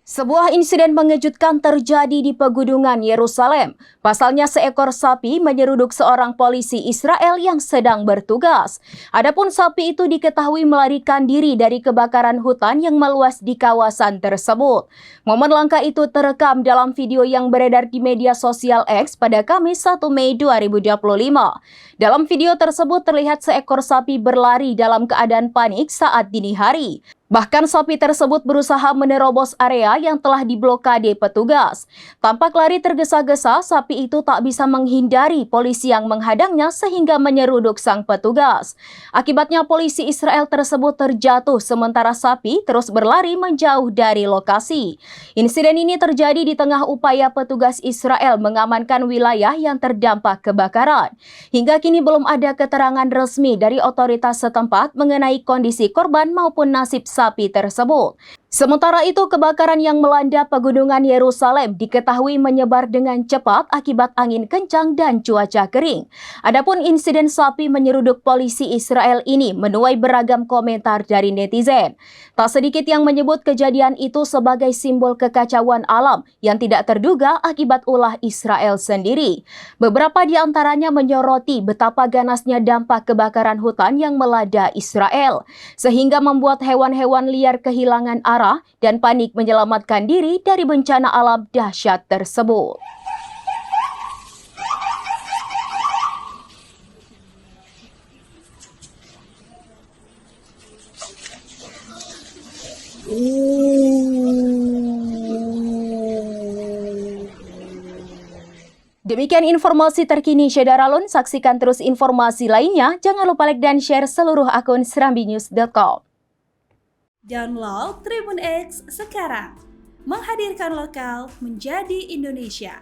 Sebuah insiden mengejutkan terjadi di pegunungan Yerusalem. Pasalnya seekor sapi menyeruduk seorang polisi Israel yang sedang bertugas. Adapun sapi itu diketahui melarikan diri dari kebakaran hutan yang meluas di kawasan tersebut. Momen langka itu terekam dalam video yang beredar di media sosial X pada Kamis 1 Mei 2025. Dalam video tersebut terlihat seekor sapi berlari dalam keadaan panik saat dini hari. Bahkan sapi tersebut berusaha menerobos area yang telah diblokade petugas. Tampak lari tergesa-gesa, sapi itu tak bisa menghindari polisi yang menghadangnya sehingga menyeruduk sang petugas. Akibatnya polisi Israel tersebut terjatuh sementara sapi terus berlari menjauh dari lokasi. Insiden ini terjadi di tengah upaya petugas Israel mengamankan wilayah yang terdampak kebakaran. Hingga kini belum ada keterangan resmi dari otoritas setempat mengenai kondisi korban maupun nasib sapi tersebut. Sementara itu, kebakaran yang melanda pegunungan Yerusalem diketahui menyebar dengan cepat akibat angin kencang dan cuaca kering. Adapun insiden sapi menyeruduk polisi Israel ini menuai beragam komentar dari netizen. Tak sedikit yang menyebut kejadian itu sebagai simbol kekacauan alam yang tidak terduga akibat ulah Israel sendiri. Beberapa di antaranya menyoroti betapa ganasnya dampak kebakaran hutan yang melanda Israel, sehingga membuat hewan-hewan liar kehilangan arah dan panik menyelamatkan diri dari bencana alam dahsyat tersebut. Demikian informasi terkini Syedaralun. Saksikan terus informasi lainnya. Jangan lupa like dan share seluruh akun serambinews.com. Download Tribun X sekarang, menghadirkan lokal menjadi Indonesia.